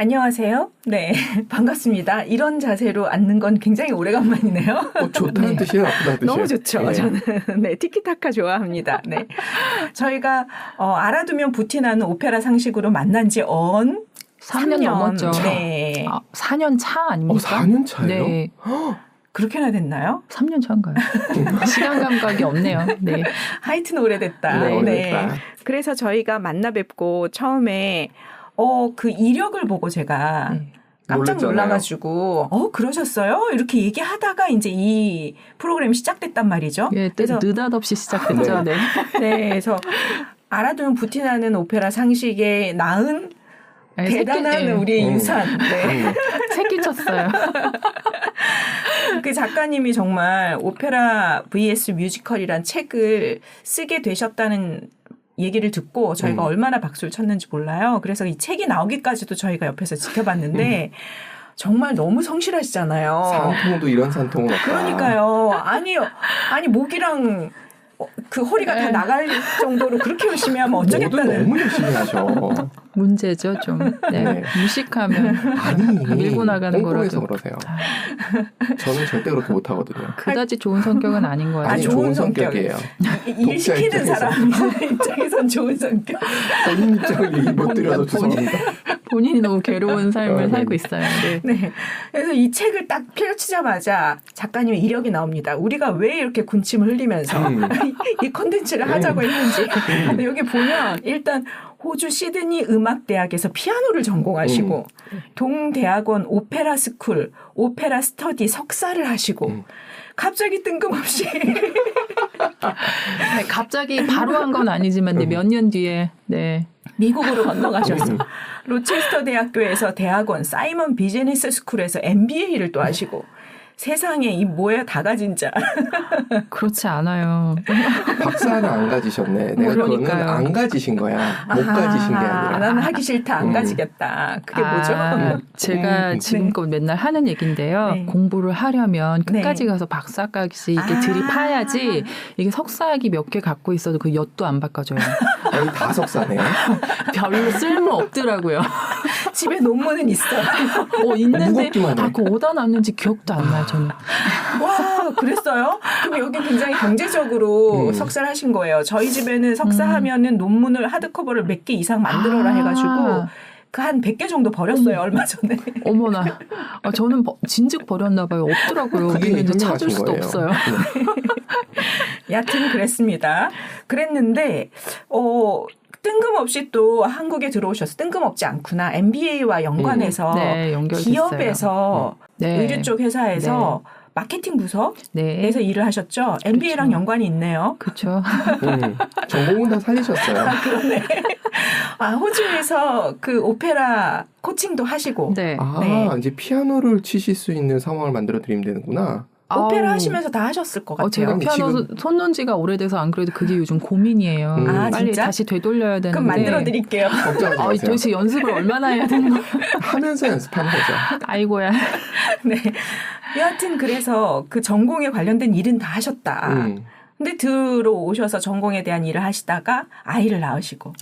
안녕하세요. 네, 반갑습니다. 이런 자세로 앉는 건 굉장히 오래간만이네요. 좋다는 뜻이에요? 나쁘다는 뜻이에요? 너무 좋죠. 네. 저는 네, 티키타카 좋아합니다. 네, 저희가 알아두면 부티나는 오페라 상식으로 만난 지 3년 넘었죠. 네. 4년 차 아닙니까? 4년 차예요? 네. 그렇게나 됐나요? 3년 차인가요? 시간 감각이 없네요. 네. 하여튼 오래됐다. 네, 오래됐다. 그래서 저희가 만나 뵙고 처음에 그 이력을 보고 제가 깜짝 놀라가지고 그러셨어요? 이렇게 얘기하다가 이제 이 프로그램이 시작됐단 말이죠. 예, 그래서 느닷없이 시작됐죠. 네. 네, 그래서 알아두면 부티나는 오페라 상식에 낳은 대단한 우리의 유산. 네. 새끼 쳤어요. 그 작가님이 정말 오페라 vs 뮤지컬이란 책을 쓰게 되셨다는 얘기를 듣고 저희가 얼마나 박수를 쳤는지 몰라요. 그래서 이 책이 나오기까지도 저희가 옆에서 지켜봤는데 정말 너무 성실하시잖아요. 산통도 이런 산통은 없다. 그러니까요. 아니 목이랑 그 허리가 다 나갈 정도로 그렇게 열심히 하면 어쩌겠다는. 너무 열심히 하셔. 문제죠, 좀. 네. 무식하면 밀고 나가는 거라서. 그러세요. 저는 절대 그렇게 못하거든요. 그다지 좋은 성격은 아닌 것 같아요. 좋은 성격이에요. 일 시키는 사람 입장에선 좋은 성격. 본인 입장을 얘기 못 드려서 죄송합니다. 본인이 너무 괴로운 삶을 살고 있어요. 네. 네. 그래서 이 책을 딱 펼치자마자 작가님의 이력이 나옵니다. 우리가 왜 이렇게 군침을 흘리면서 이 콘텐츠를 하자고 했는지. 여기 보면 일단 호주 시드니 음악대학에서 피아노를 전공하시고 동대학원 오페라 스쿨, 오페라 스터디 석사를 하시고 갑자기 뜬금없이 네, 갑자기 바로 한 건 아니지만 몇 년 뒤에 미국으로 건너가셔서 로체스터 대학교에서 대학원 사이먼 비즈니스 스쿨에서 MBA를 또 하시고 세상에 이 뭐야 다 가진 자. 그렇지 않아요. 박사는 안 가지셨네. 내가 그거는 안 가지신 거야. 못 가지신 게 아니라. 나는 하기 싫다. 안 가지겠다. 그게 뭐죠? 제가 지금껏 맨날 하는 얘기인데요. 네. 공부를 하려면 끝까지 가서 박사까지 이렇게 들이파야지 이게 석사학위 몇 개 갖고 있어도 그 엿도 안 바꿔줘요. 아니, 다 석사네. 별로 쓸모 없더라고요. 집에 논문은 있어. 있는데 그 어디다 놨는지 기억도 안 나요. 저는. 와, 그랬어요? 그럼 여기 굉장히 경제적으로 석사를 하신 거예요. 저희 집에는 석사하면은 논문을 하드커버를 몇 개 이상 만들어라 해가지고 그 한 100개 정도 버렸어요. 얼마 전에. 어머나. 저는 진즉 버렸나 봐요. 없더라고요. 그게 이제 찾을 수도 거예요. 없어요. 여하튼 그랬습니다. 그랬는데 뜬금없이 또 한국에 들어오셔서 뜬금없지 않구나. MBA와 연관해서 기업에서 의류 쪽 회사에서 마케팅 부서에서 일을 하셨죠. MBA랑 그렇죠. 연관이 있네요. 그렇죠. 전공은 다 살리셨어요. 그러네. 호주에서 그 오페라 코칭도 하시고. 이제 피아노를 치실 수 있는 상황을 만들어 드리면 되는구나. 오페라 하시면서 다 하셨을 것 같아요. 제가 피아노 손 놓은 지가 오래돼서 안 그래도 그게 요즘 고민이에요. 빨리 진짜? 다시 되돌려야 되는데. 그럼 만들어 드릴게요. 걱정하지 마세요. 도대체 연습을 얼마나 해야 되는 거예요? 하면서 연습하는 거죠. 아이고야. 네. 여하튼 그래서 그 전공에 관련된 일은 다 하셨다. 근데 들어오셔서 전공에 대한 일을 하시다가 아이를 낳으시고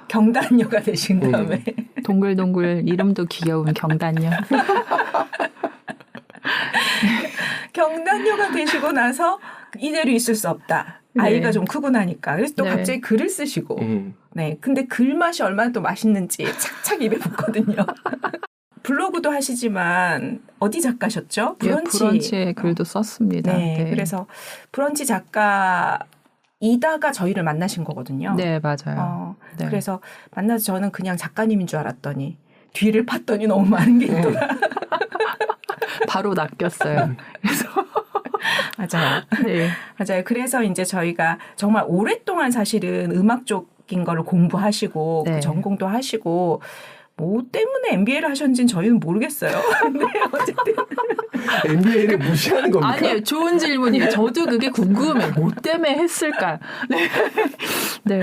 경단녀가 되신 다음에 동글동글 이름도 귀여운 경단녀. 경단녀가 되시고 나서 이대로 있을 수 없다. 아이가 좀 크고 나니까. 그래서 또 갑자기 글을 쓰시고. 네. 근데 글 맛이 얼마나 또 맛있는지 착착 입에 붙거든요. 블로그도 하시지만 어디 작가셨죠? 브런치에 글도 썼습니다. 네. 그래서 브런치 작가이다가 저희를 만나신 거거든요. 네, 맞아요. 그래서 만나서 저는 그냥 작가님인 줄 알았더니 뒤를 팠더니 너무 많은 게 있더라. 바로 낚였어요. 그래서 맞아요. 네. 맞아요. 그래서 이제 저희가 정말 오랫동안 사실은 음악 쪽인 거를 공부하시고 그 전공도 하시고 뭐 때문에 MBA를 하셨는지는 저희는 모르겠어요. 근데 어쨌든 MBA를 무시하는 겁니까? 아니요. 좋은 질문이에요. 저도 그게 궁금해요. 뭐 때문에 했을까? 네.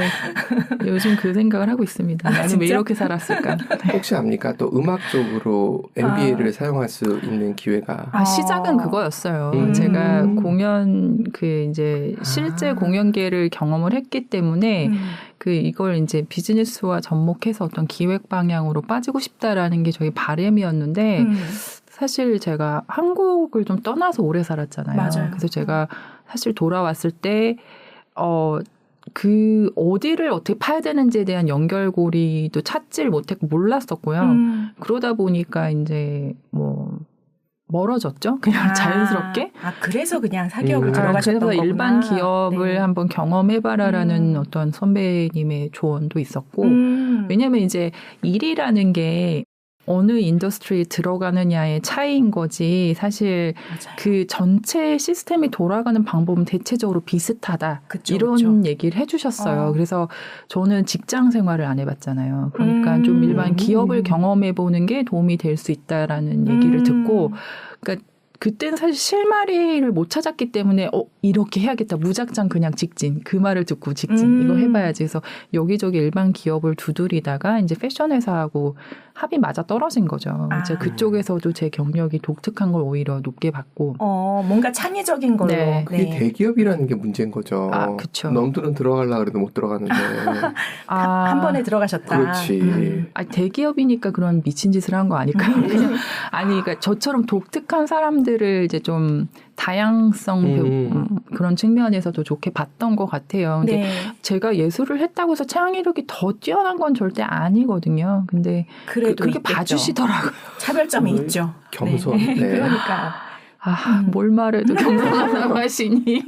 요즘 그 생각을 하고 있습니다. 나는 왜 이렇게 살았을까? 혹시 압니까? 또 음악 쪽으로 MBA를 사용할 수 있는 기회가. 시작은 그거였어요. 제가 공연 이제 실제 공연계를 경험을 했기 때문에 이걸 이제 비즈니스와 접목해서 어떤 기획 방향으로 빠지고 싶다라는 게 저희 바람이었는데 사실 제가 한국을 좀 떠나서 오래 살았잖아요. 맞아요. 그래서 제가 사실 돌아왔을 때 어디를 어떻게 파야 되는지에 대한 연결고리도 찾지를 못했고 몰랐었고요. 그러다 보니까 이제 멀어졌죠. 그냥 자연스럽게. 그래서 그냥 사기업을 들어가셨던 그래서 거구나. 일반 기업을 네. 한번 경험해봐라라는 어떤 선배님의 조언도 있었고 왜냐하면 이제 일이라는 게 어느 인더스트리에 들어가느냐의 차이인 거지 사실 맞아요. 그 전체 시스템이 돌아가는 방법은 대체적으로 비슷하다. 그쵸, 이런 그쵸. 얘기를 해주셨어요. 그래서 저는 직장 생활을 안 해봤잖아요. 그러니까 좀 일반 기업을 경험해보는 게 도움이 될 수 있다라는 얘기를 듣고 그러니까 그때는 사실 실마리를 못 찾았기 때문에 이렇게 해야겠다. 무작정 그냥 직진. 그 말을 듣고 직진. 이거 해봐야지. 그래서 여기저기 일반 기업을 두드리다가 이제 패션 회사하고 합이 맞아 떨어진 거죠. 이제 그쪽에서도 제 경력이 독특한 걸 오히려 높게 받고. 뭔가 창의적인 걸로. 네. 그게 대기업이라는 게 문제인 거죠. 그쵸. 남들은 들어가려고 해도 못 들어가는데. 한 번에 들어가셨다. 그렇지. 대기업이니까 그런 미친 짓을 한 거 아닐까요? 그냥 그러니까 저처럼 독특한 사람들을 이제 좀 다양성 그런 측면에서도 좋게 봤던 것 같아요. 근데 네. 제가 예술을 했다고 해서 창의력이 더 뛰어난 건 절대 아니거든요. 근데 그래도 그렇게 있겠죠. 봐주시더라고요. 차별점이 있죠. 겸손. 네. 네. 그러니까. 뭘 말해도 겸손하다고 하시니.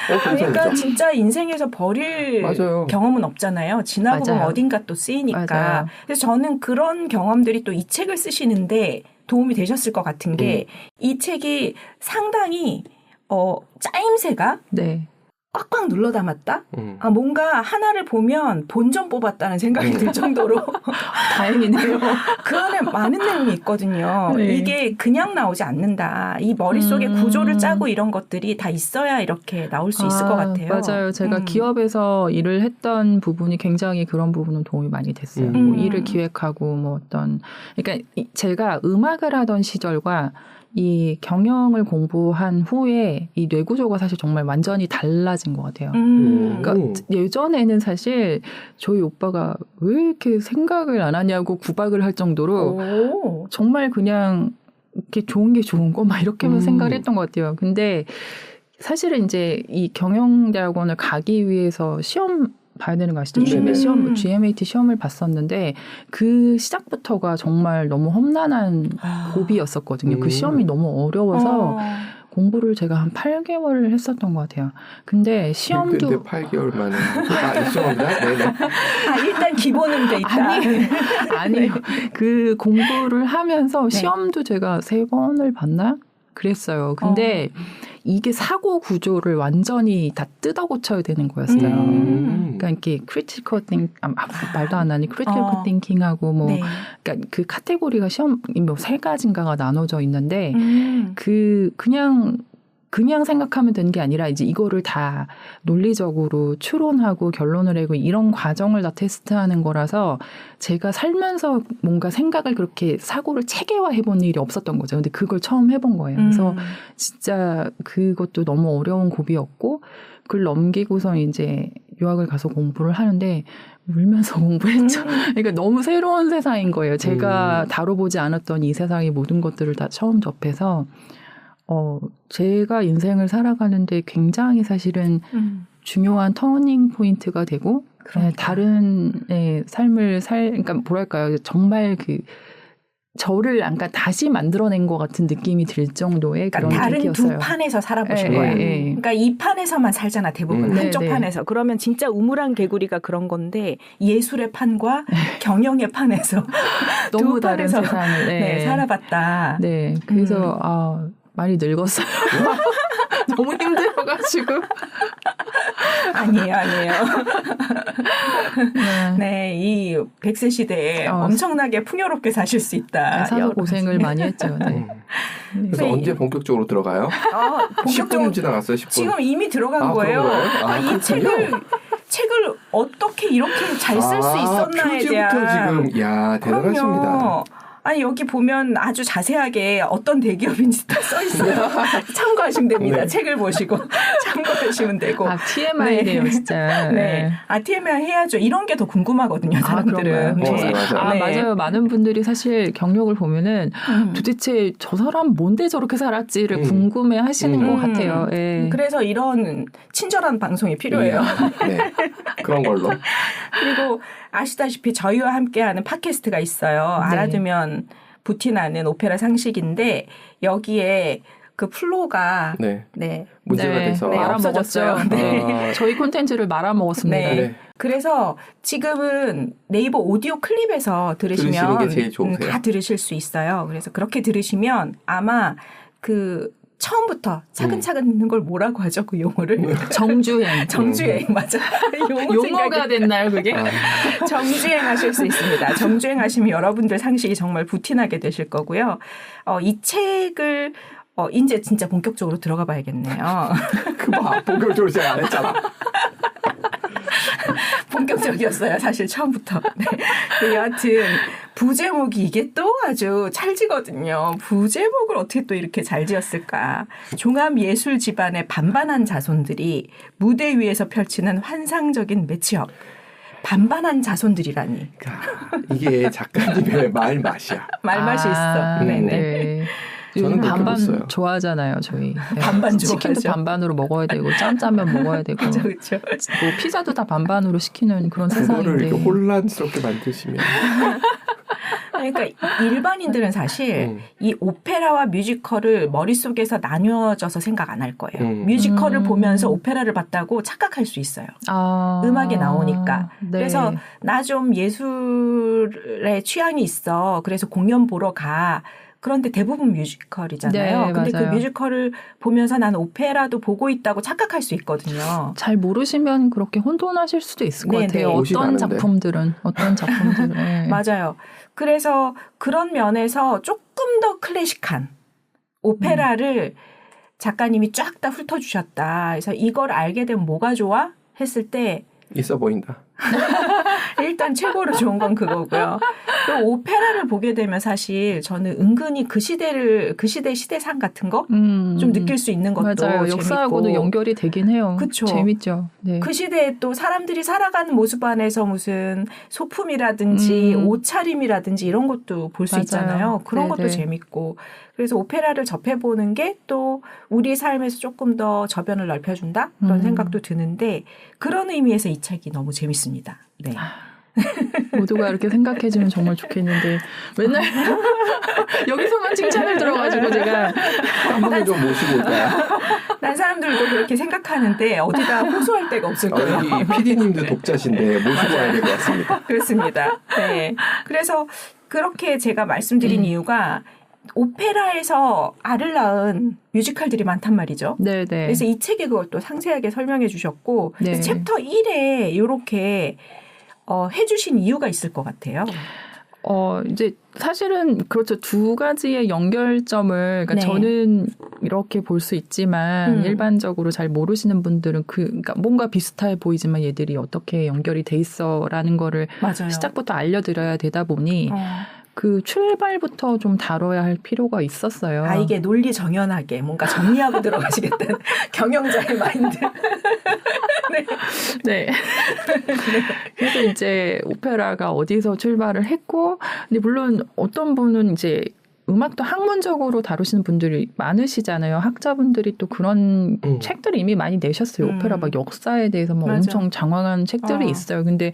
그러니까 진짜 인생에서 버릴 맞아요. 경험은 없잖아요. 지나보면 맞아요. 어딘가 또 쓰이니까. 맞아요. 그래서 저는 그런 경험들이 또 이 책을 쓰시는데 도움이 되셨을 것 같은 게 이 책이 상당히 짜임새가 네. 꽉꽉 눌러 담았다? 뭔가 하나를 보면 본전 뽑았다는 생각이 들 정도로 다행이네요. 그 안에 많은 내용이 있거든요. 네. 이게 그냥 나오지 않는다. 이 머릿속에 구조를 짜고 이런 것들이 다 있어야 이렇게 나올 수 있을 것 같아요. 맞아요. 제가 기업에서 일을 했던 부분이 굉장히 그런 부분은 도움이 많이 됐어요. 일을 기획하고 그러니까 제가 음악을 하던 시절과 이 경영을 공부한 후에 이 뇌구조가 사실 정말 완전히 달라진 것 같아요. 그러니까 예전에는 사실 저희 오빠가 왜 이렇게 생각을 안 하냐고 구박을 할 정도로 정말 그냥 이렇게 좋은 게 좋은 거 막 이렇게만 생각을 했던 것 같아요. 근데 사실은 이제 이 경영대학원을 가기 위해서 시험 봐야 되는 거 아시죠? GMAT 시험을 봤었는데 그 시작부터가 정말 너무 험난한 고비였었거든요. 그 시험이 너무 어려워서 공부를 제가 한 8개월을 했었던 것 같아요. 근데 시험도 근데 8개월 만에 죄송합니다. 네네. 일단 기본은 돼 있다. 아니 그 공부를 하면서 시험도 제가 3번을 봤나? 그랬어요. 근데 이게 사고 구조를 완전히 다 뜯어 고쳐야 되는 거였어요. 그러니까 이렇게 크리티컬 말도 안 나니 크리티컬 띵킹하고 그러니까 그 카테고리가 시험 3가지인가가 나눠져 있는데 그냥 생각하면 되는 게 아니라 이제 이거를 다 논리적으로 추론하고 결론을 내고 이런 과정을 다 테스트하는 거라서 제가 살면서 뭔가 생각을 그렇게 사고를 체계화해 본 일이 없었던 거죠. 근데 그걸 처음 해본 거예요. 그래서 진짜 그것도 너무 어려운 고비였고 그걸 넘기고서 이제 유학을 가서 공부를 하는데 울면서 공부했죠. 그러니까 너무 새로운 세상인 거예요. 제가 다뤄보지 않았던 이 세상의 모든 것들을 다 처음 접해서 제가 인생을 살아가는데 굉장히 사실은 중요한 터닝 포인트가 되고 다른 삶을 그러니까 뭐랄까요 정말 저를 다시 만들어낸 것 같은 느낌이 들 정도의 그런 다른 계기였어요. 두 판에서 살아보신 거야. 그러니까 이 판에서만 살잖아 대부분 한쪽 판에서. 그러면 진짜 우물안 개구리가 그런 건데 예술의 판과 경영의 판에서 너무 두 다른 판에서 세상을 살아봤다. 네, 그래서 많이 늙었어요. 너무 힘들어가지고. 아니에요. 네, 이 100세 시대에 엄청나게 풍요롭게 사실 수 있다. 사서 고생을 많이 했죠. 네. 그래서 언제 본격적으로 들어가요? 10분 지나갔어요. 10분. 지금 이미 들어간 거예요. 이 책을 어떻게 이렇게 잘 쓸 수 있었나에 대한. 표지부터 지금 대단하십니다. 아니 여기 보면 아주 자세하게 어떤 대기업인지 다 써 있어요. 참고하시면 됩니다. 네. 책을 보시고 참고하시면 되고. 아, TMI네요, 네. 진짜. 네. 아, TMI 해야죠. 이런 게 더 궁금하거든요, 사람들은. 그런가요? 네. 맞아요. 아, 네. 맞아요. 많은 분들이 사실 경력을 보면은 도대체 저 사람 뭔데 저렇게 살았지를 궁금해 하시는 것 같아요. 예. 그래서 이런 친절한 방송이 필요해요. 네. 그런 걸로. 그리고 아시다시피 저희와 함께하는 팟캐스트가 있어요. 네. 알아두면 부티나는 오페라 상식인데 여기에 그 플로가 네. 네. 문제가 네. 돼서. 네, 말아먹었어요. 없어졌어요. 네. 저희 콘텐츠를 말아먹었습니다. 네. 네. 그래서 지금은 네이버 오디오 클립에서 들으시면 들으시는 게 제일 좋으세요. 다 들으실 수 있어요. 그래서 그렇게 들으시면 아마 그 처음부터 차근차근 듣는 걸 뭐라고 하죠? 그 용어를? 정주행. 정주행 맞아. 용어가 됐나요, 그게? 정주행 하실 수 있습니다. 정주행 하시면 여러분들 상식이 정말 부티나게 되실 거고요. 이 책을 이제 진짜 본격적으로 들어가 봐야겠네요. 그봐 본격적으로 시작 안 했잖아. 본격적이었어요. 사실 처음부터. 네. 여하튼 부제목이 이게 또 아주 찰지거든요. 부제목을 어떻게 또 이렇게 잘 지었을까. 종합예술 집안의 반반한 자손들이 무대 위에서 펼치는 환상적인 매치업. 반반한 자손들이라니. 이게 작가님의 말 맛이야. 말맛이 있어. 네네. 네. 저는 그렇게 반반 봤어요. 좋아하잖아요, 저희. 네. 반반 치킨도 좋아하죠. 반반으로 먹어야 되고 짬짜면 먹어야 되고. 그렇죠, 그렇죠. 뭐 피자도 다 반반으로 시키는 그런 그거를 세상인데. 이렇게 혼란스럽게 만드시면. 그러니까 일반인들은 사실 이 오페라와 뮤지컬을 머릿속에서 나뉘어져서 생각 안 할 거예요. 뮤지컬을 보면서 오페라를 봤다고 착각할 수 있어요. 아, 음악이 나오니까. 네. 그래서 나 좀 예술의 취향이 있어. 그래서 공연 보러 가. 그런데 대부분 뮤지컬이잖아요. 네, 근데 맞아요. 그 뮤지컬을 보면서 나는 오페라도 보고 있다고 착각할 수 있거든요. 잘 모르시면 그렇게 혼돈하실 수도 있을 것 네, 같아요. 네. 옷이 어떤 다른데. 작품들은. 네. 맞아요. 그래서 그런 면에서 조금 더 클래식한 오페라를 작가님이 쫙 다 훑어주셨다. 그래서 이걸 알게 되면 뭐가 좋아? 했을 때 있어 보인다. 일단 최고로 좋은 건 그거고요. 그리고 오페라를 보게 되면 사실 저는 은근히 그 시대 시대상 같은 거 좀 느낄 수 있는 것도 맞아요. 재밌고. 역사하고도 연결이 되긴 해요. 그쵸. 재밌죠. 네. 그 시대에 또 사람들이 살아가는 모습 안에서 무슨 소품이라든지 옷차림이라든지 이런 것도 볼 수 맞아요. 있잖아요. 그런 네네. 것도 재밌고. 그래서 오페라를 접해보는 게 또 우리 삶에서 조금 더 저변을 넓혀준다? 그런 생각도 드는데 그런 의미에서 이 책이 너무 재밌습니다. 네. 모두가 이렇게 생각해주면 정말 좋겠는데 맨날 여기서만 칭찬을 들어가지고 제가 한 분을 좀 모시고 올까요? 난 사람들도 그렇게 생각하는데 어디다 호소할 데가 없을 거예요. 여기 PD님도 독자신데 모시고 와야 될 것 같습니다. 그렇습니다. 네. 그래서 그렇게 제가 말씀드린 이유가 오페라에서 알을 낳은 뮤지컬들이 많단 말이죠. 네네. 그래서 이 책에 그것도 상세하게 설명해 주셨고 네. 그래서 챕터 1에 이렇게 해주신 이유가 있을 것 같아요. 이제 사실은 그렇죠. 두 가지의 연결점을 그러니까 네. 저는 이렇게 볼 수 있지만 일반적으로 잘 모르시는 분들은 그러니까 뭔가 비슷해 보이지만 얘들이 어떻게 연결이 돼 있어라는 거를 맞아요. 시작부터 알려드려야 되다 보니 그 출발부터 좀 다뤄야 할 필요가 있었어요. 아 이게 논리 정연하게 뭔가 정리하고 들어가시겠다는 경영자의 마인드. 네. 그래서 이제 오페라가 어디서 출발을 했고, 근데 물론 어떤 분은 이제 음악도 학문적으로 다루시는 분들이 많으시잖아요. 학자분들이 또 그런 책들을 이미 많이 내셨어요. 오페라 막 역사에 대해서 막 맞아. 엄청 장황한 책들이 있어요. 근데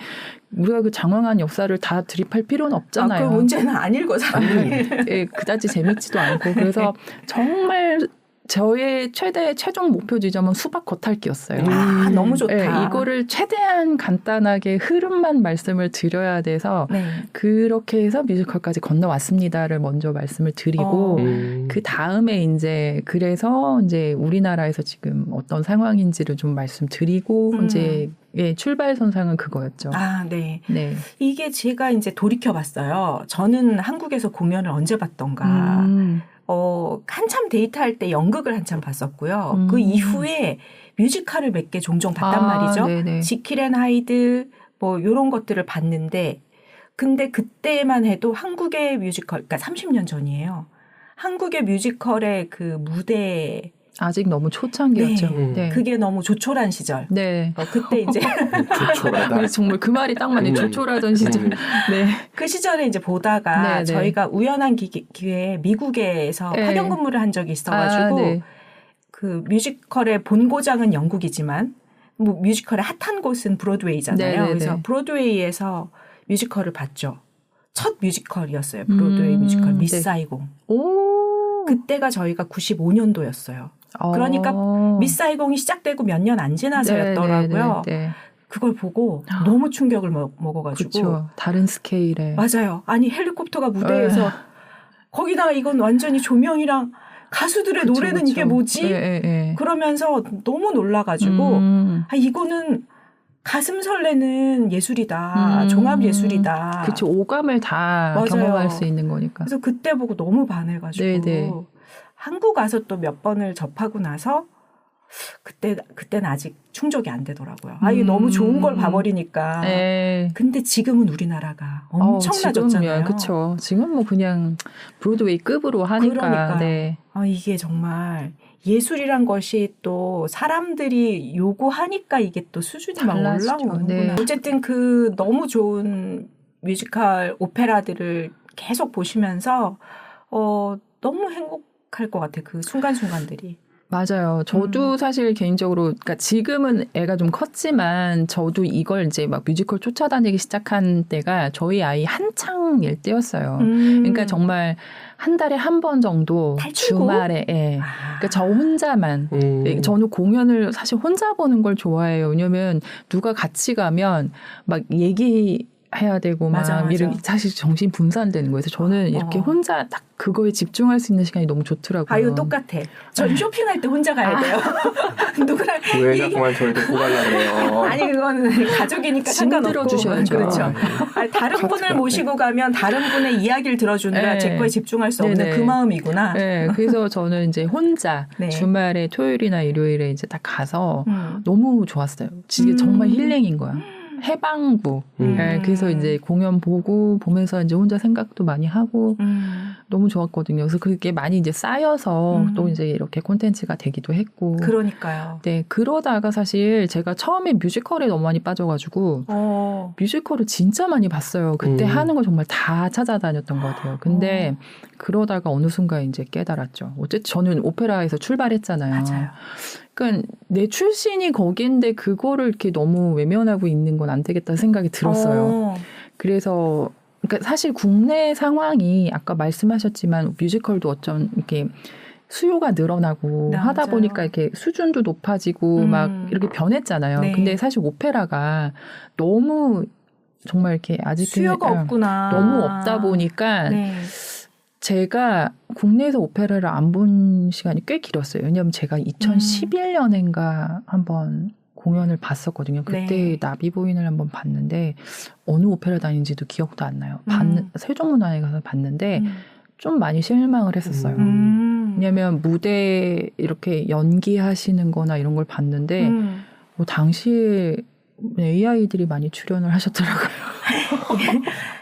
우리가 그 장황한 역사를 다 드립할 필요는 없잖아요. 그 문제는 안 읽어 사람들이. 예, 그다지 재밌지도 않고 그래서 정말 저의 최종 목표 지점은 수박 겉핥기였어요. 아, 너무 좋다. 네, 이거를 최대한 간단하게 흐름만 말씀을 드려야 돼서 네. 그렇게 해서 뮤지컬까지 건너왔습니다를 먼저 말씀을 드리고 그 다음에 이제 그래서 이제 우리나라에서 지금 어떤 상황인지를 좀 말씀드리고 이제 예, 출발선상은 그거였죠. 아, 네. 네. 이게 제가 이제 돌이켜봤어요. 저는 한국에서 공연을 언제 봤던가. 한참 데이트할 때 연극을 한참 봤었고요. 그 이후에 뮤지컬을 몇 개 종종 봤단 말이죠. 네네. 지킬 앤 하이드 뭐 이런 것들을 봤는데 근데 그때만 해도 한국의 뮤지컬, 그러니까 30년 전이에요. 한국의 뮤지컬의 그 무대 아직 너무 초창기였죠. 네. 네. 그게 너무 조촐한 시절. 네. 그때 이제 조촐하다. 정말 그 말이 딱 맞네. 조촐하던 시절. 네. 그 시절에 이제 보다가 네, 네. 저희가 우연한 기회에 미국에서 네. 파견 근무를 한 적이 있어가지고 네. 그 뮤지컬의 본고장은 영국이지만 뭐 뮤지컬의 핫한 곳은 브로드웨이잖아요. 네, 네, 그래서 네. 브로드웨이에서 뮤지컬을 봤죠. 첫 뮤지컬이었어요. 브로드웨이 뮤지컬 미스 네. 사이공. 오. 그때가 저희가 95년도였어요. 그러니까 미스 사이공이 시작되고 몇 년 안 지나서였더라고요. 네, 네, 네. 그걸 보고 너무 충격을 먹어가지고. 그렇죠. 다른 스케일에. 맞아요. 아니 헬리콥터가 무대에서 거기다가 이건 완전히 조명이랑 가수들의 그쵸, 노래는 그쵸. 이게 뭐지? 네, 네. 그러면서 너무 놀라가지고 아, 이거는 가슴 설레는 예술이다. 종합 예술이다. 그렇죠. 오감을 다 맞아요. 경험할 수 있는 거니까. 그래서 그때 보고 너무 반해가지고 네네. 한국 와서 또 몇 번을 접하고 나서 그때는 아직 충족이 안 되더라고요. 아, 이게 너무 좋은 걸 봐버리니까. 네. 근데 지금은 우리나라가 엄청나졌잖아요. 그렇죠. 지금 뭐 그냥 브로드웨이급으로 하니까. 그러니까요. 네. 아, 이게 정말 예술이란 것이 또 사람들이 요구하니까 이게 또 수준이 막 달라지죠. 올라오는구나. 네. 어쨌든 그 너무 좋은 뮤지컬 오페라들을 계속 보시면서 너무 행복할 것 같아요. 그 순간순간들이. 맞아요. 저도 사실 개인적으로, 그러니까 지금은 애가 좀 컸지만 저도 이걸 이제 막 뮤지컬 쫓아다니기 시작한 때가 저희 아이 한창일 때였어요. 그러니까 정말 한 달에 한 번 정도 탈출구? 주말에, 예. 그러니까 저 혼자만. 저는 공연을 사실 혼자 보는 걸 좋아해요. 왜냐면 누가 같이 가면 막 해야 되고 막 맞아. 사실 정신 분산되는 거예요. 그래서 저는 이렇게 혼자 딱 그거에 집중할 수 있는 시간이 너무 좋더라고요. 아, 이거 똑같아. 전 쇼핑할 때 혼자 가야 돼요. 누구랑 왜 자꾸만 저를 데리고 가려고 그래요. 아니 그거는 가족이니까 상관없고 들어주셔야죠. 그렇죠. 아니, 다른 분을 모시고 가면 다른 분의 이야기를 들어주느라 네. 제 거에 집중할 수 없는 네네. 그 마음이구나. 네, 그래서 저는 이제 혼자 네. 주말에 토요일이나 일요일에 이제 딱 가서 너무 좋았어요. 이게 정말 힐링인 거야. 해방구. 네, 그래서 이제 공연 보면서 이제 혼자 생각도 많이 하고 너무 좋았거든요. 그래서 그게 많이 이제 쌓여서 또 이제 이렇게 콘텐츠가 되기도 했고. 그러니까요. 네, 그러다가 사실 제가 처음에 뮤지컬에 너무 많이 빠져가지고 뮤지컬을 진짜 많이 봤어요. 그때 하는 거 정말 다 찾아다녔던 것 같아요. 근데 그러다가 어느 순간 이제 깨달았죠. 어쨌든 저는 오페라에서 출발했잖아요. 맞아요. 그러니까 내 출신이 거기인데 그거를 이렇게 너무 외면하고 있는 건 안 되겠다 생각이 들었어요. 그래서 그러니까 사실 국내 상황이 아까 말씀하셨지만 뮤지컬도 어쩜 이렇게 수요가 늘어나고 네, 하다 맞아요. 보니까 이렇게 수준도 높아지고 막 이렇게 변했잖아요. 네. 근데 사실 오페라가 너무 정말 이렇게 아직 수요가 없구나. 너무 없다 보니까 네. 제가 국내에서 오페라를 안 본 시간이 꽤 길었어요. 왜냐하면 제가 2011년인가 한번 공연을 봤었거든요. 그때 네. 나비보인을 한번 봤는데 어느 오페라 다닌지도 기억도 안 나요. 세종문화에 가서 봤는데 좀 많이 실망을 했었어요. 왜냐하면 무대 이렇게 연기하시는 거나 이런 걸 봤는데 뭐 당시에 AI들이 많이 출연을 하셨더라고요.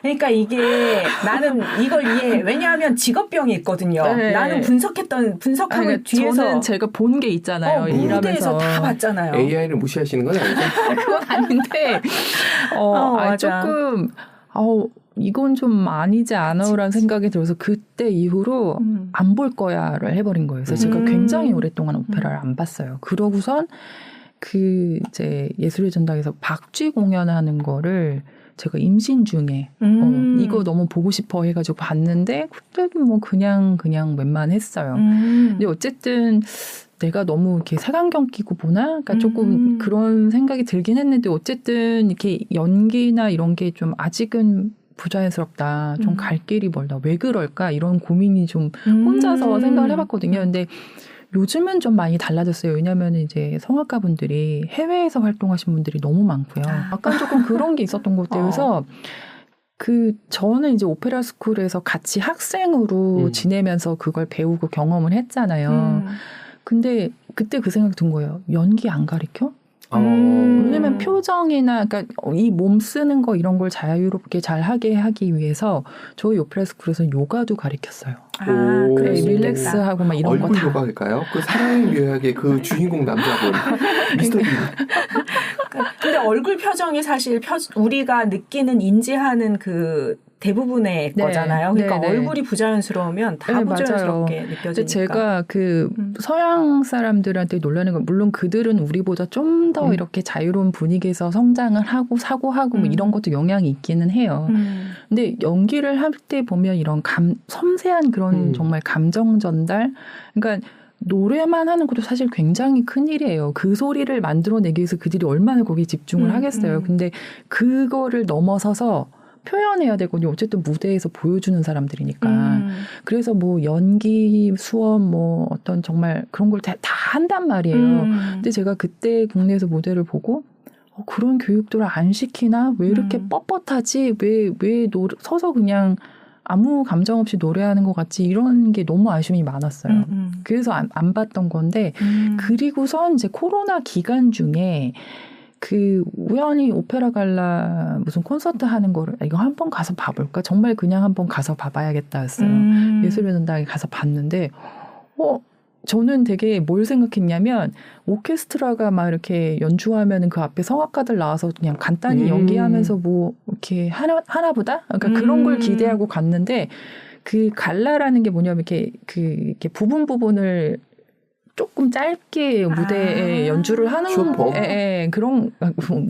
그러니까 이게 나는 이걸 이해해. 왜냐하면 직업병이 있거든요. 네. 나는 분석함을 그러니까 뒤에서 저는 제가 본 게 있잖아요. 일하면서. 무대에서 다 봤잖아요. AI를 무시하시는 건 아니죠? 그건 아닌데 맞아. 조금 이건 좀 아니지 않아라는 생각이 들어서 그때 이후로 안 볼 거야를 해버린 거예요. 그래서 제가 굉장히 오랫동안 오페라를 안 봤어요. 그러고선 이제 예술의 전당에서 박쥐 공연하는 거를 제가 임신 중에 이거 너무 보고 싶어 해가지고 봤는데 그때도 뭐 그냥 웬만했어요. 근데 어쨌든 내가 너무 이렇게 색안경 끼고 보나? 그러니까 조금 그런 생각이 들긴 했는데 어쨌든 이렇게 연기나 이런 게 좀 아직은 부자연스럽다. 좀 갈 길이 멀다. 왜 그럴까? 이런 고민이 좀 혼자서 생각을 해봤거든요. 근데 요즘은 좀 많이 달라졌어요. 왜냐하면 이제 성악가 분들이 해외에서 활동하신 분들이 너무 많고요. 약간 조금 그런 게 있었던 것 같아요. 그래서 저는 이제 오페라 스쿨에서 같이 학생으로 지내면서 그걸 배우고 경험을 했잖아요. 근데 그때 그 생각이 든 거예요. 연기 안 가르쳐? 왜냐면 표정이나 그러니까 이 몸 쓰는 거 이런 걸 자유롭게 잘 하기 위해서 저희 오페라 스쿨에서 요가도 가르쳤어요. 그럴 수 릴렉스하고 막 이런 거 얼굴 다. 요가일까요? 그 사랑의 묘약의 그 주인공 남자분 미스터 빈. 근데 얼굴 표정이 사실 우리가 느끼는 인지하는 그 대부분의 거잖아요. 그러니까 얼굴이 부자연스러우면 다 부자연스럽게 느껴지니까. 제가 그 서양 사람들한테 놀라는 건 물론 그들은 우리보다 좀 더 이렇게 자유로운 분위기에서 성장을 하고 사고하고 뭐 이런 것도 영향이 있기는 해요. 근데 연기를 할 때 보면 이런 섬세한 그런 정말 감정 전달, 그러니까 노래만 하는 것도 사실 굉장히 큰 일이에요. 그 소리를 만들어내기 위해서 그들이 얼마나 거기에 집중을 하겠어요. 근데 그거를 넘어서서 표현해야 되거든요. 어쨌든 무대에서 보여주는 사람들이니까. 그래서 뭐 연기, 수업, 뭐 어떤 정말 그런 걸 다 한단 말이에요. 근데 제가 그때 국내에서 무대를 보고 그런 교육들을 안 시키나? 왜 이렇게 뻣뻣하지? 왜 서서 그냥 아무 감정 없이 노래하는 것 같지? 이런 게 너무 아쉬움이 많았어요. 그래서 안 봤던 건데 그리고선 이제 코로나 기간 중에 그 우연히 오페라 갈라 무슨 콘서트 하는 거를 이거 한번 가서 봐볼까? 정말 그냥 한번 가서 봐봐야겠다 했어요. 예술의 전당에 가서 봤는데 저는 되게 뭘 생각했냐면 오케스트라가 막 이렇게 연주하면은 그 앞에 성악가들 나와서 그냥 간단히 연기하면서 뭐 이렇게 하나 보다? 그러니까 그런 걸 기대하고 갔는데 그 갈라라는 게 뭐냐면 이렇게 부분을 조금 짧게 무대에 연주를 하는 쇼폼? 그런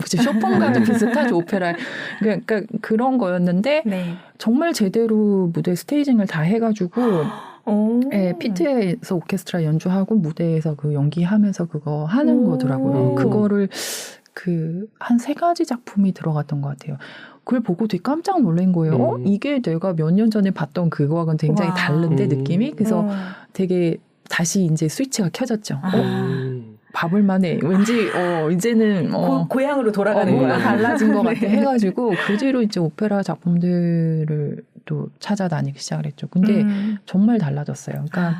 쇼폼과도 비슷하죠. 오페라. 그러니까 그런 거였는데 정말 제대로 무대 스테이징을 다 해가지고 피트에서 오케스트라 연주하고 무대에서 그 연기하면서 그거 하는 거더라고요. 그거를 한 3가지 작품이 들어갔던 것 같아요. 그걸 보고 되게 깜짝 놀란 거예요. 이게 내가 몇 년 전에 봤던 그거하고는 굉장히 다른데 느낌이. 그래서 되게 다시 이제 스위치가 켜졌죠. 봐볼 만해. 왠지 이제는 고향으로 돌아가는 거야. 달라진 것 같아 해가지고 그 뒤로 이제 오페라 작품들을 또 찾아다니기 시작을 했죠. 근데 정말 달라졌어요. 그러니까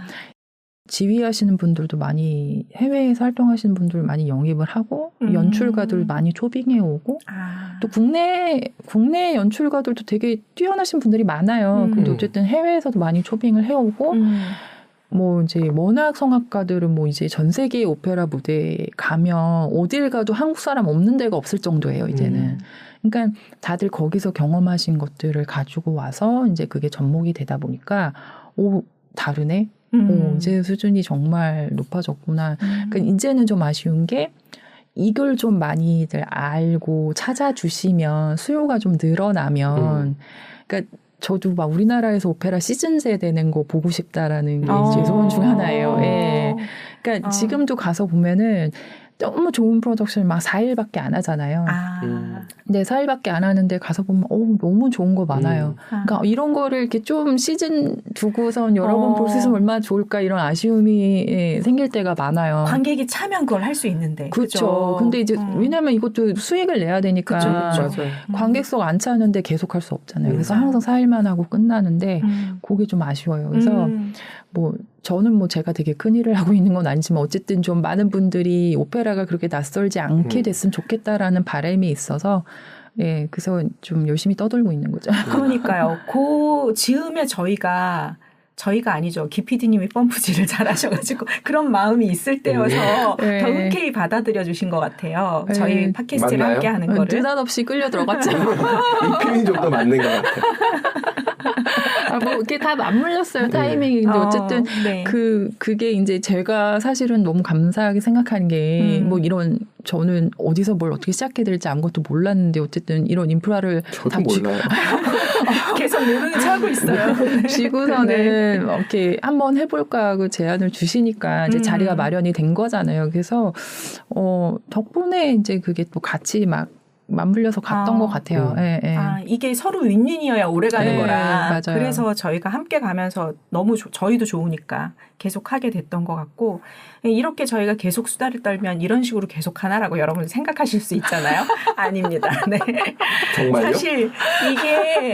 지휘하시는 분들도 많이 해외에서 활동하시는 분들 많이 영입을 하고 연출가들 많이 초빙해 오고 또 국내 연출가들도 되게 뛰어나신 분들이 많아요. 근데 어쨌든 해외에서도 많이 초빙을 해오고 뭐 이제 워낙 성악가들은 뭐 이제 전 세계 오페라 무대에 가면 어딜 가도 한국 사람 없는 데가 없을 정도예요, 이제는. 그러니까 다들 거기서 경험하신 것들을 가지고 와서 이제 그게 접목이 되다 보니까 다르네. 이제 수준이 정말 높아졌구나. 그러니까 이제는 좀 아쉬운 게 이걸 좀 많이들 알고 찾아주시면 수요가 좀 늘어나면 그러니까 저도 막 우리나라에서 오페라 시즌제 되는 거 보고 싶다라는 게 제 소원 중 하나예요. 예. 그러니까 지금도 가서 보면은 너무 좋은 프로덕션 막 4일밖에 안 하잖아요. 근데 4일밖에 안 하는데 가서 보면 너무 좋은 거 많아요. 그러니까 이런 거를 이렇게 좀 시즌 두고선 여러 번 볼 수 있으면 얼마나 좋을까 이런 아쉬움이 생길 때가 많아요. 관객이 차면 그걸 할 수 있는데. 그렇죠. 근데 이제 왜냐면 이것도 수익을 내야 되니까 관객석 안 차는데 계속 할 수 없잖아요. 그래서 항상 4일만 하고 끝나는데 그게 좀 아쉬워요. 그래서 뭐 저는 뭐 제가 되게 큰일을 하고 있는 건 아니지만 어쨌든 좀 많은 분들이 오페라가 그렇게 낯설지 않게 됐으면 좋겠다라는 바람이 있어서 그래서 좀 열심히 떠들고 있는 거죠. 그러니까요. 그 즈음에 저희가 아니죠. 기피디님이 펌프질을 잘하셔가지고 그런 마음이 있을 때여서 더 흔쾌히 받아들여 주신 것 같아요. 저희 팟캐스트를 맞나요? 함께 하는 거를. 느닷없이 끌려 들어갔죠. 이끌린 정도 맞는 것 같아요. 뭐 이렇게 다 맞물렸어요. 타이밍이. 근데 어쨌든 그게 이제 제가 사실은 너무 감사하게 생각하는 게 뭐 이런 저는 어디서 뭘 어떻게 시작해야 될지 아무것도 몰랐는데 어쨌든 이런 인프라를 저도 몰라요. 계속 모르는 척 하고 있어요. 쥐고서는 이렇게 한번 해볼까 하고 제안을 주시니까 이제 자리가 마련이 된 거잖아요. 그래서 덕분에 이제 그게 또 같이 막 맞물려서 갔던 것 같아요. 이게 서로 윈윈이어야 오래가는 거라. 맞아요. 그래서 저희가 함께 가면서 너무 저희도 좋으니까 계속 하게 됐던 것 같고 이렇게 저희가 계속 수다를 떨면 이런 식으로 계속 하나라고 여러분 생각하실 수 있잖아요. 아닙니다. 네. 정말요? 사실 이게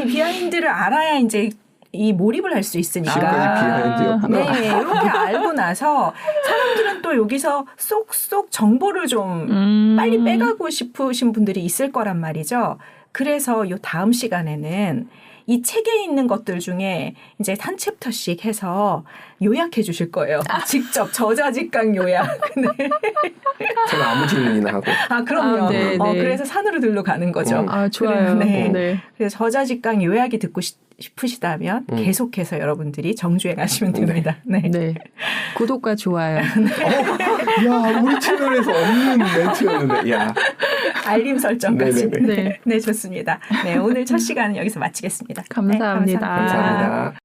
비하인드를 알아야 이제 이 몰입을 할 수 있으니까. 지금까지 비하인드였구나. 네, 이렇게 알고 나서 사람들은 또 여기서 쏙쏙 정보를 좀 빨리 빼가고 싶으신 분들이 있을 거란 말이죠. 그래서 요 다음 시간에는 이 책에 있는 것들 중에 이제 한 챕터씩 해서 요약해 주실 거예요. 직접 저자직강 요약. 네. 제가 아무 질문이나 하고. 그럼요. 네, 네. 그래서 산으로 들러 가는 거죠. 좋아요. 네. 네. 그래서 저자직강 요약이 듣고 싶으시다면 계속해서 여러분들이 정주행하시면 됩니다. 네. 네. 구독과 좋아요. 야, 우리 채널에서 없는 멘트였는데. 야. 알림 설정까지. 네네네. 네. 네, 좋습니다. 네, 오늘 첫 시간은 여기서 마치겠습니다. 감사합니다. 네, 감사합니다. 감사합니다.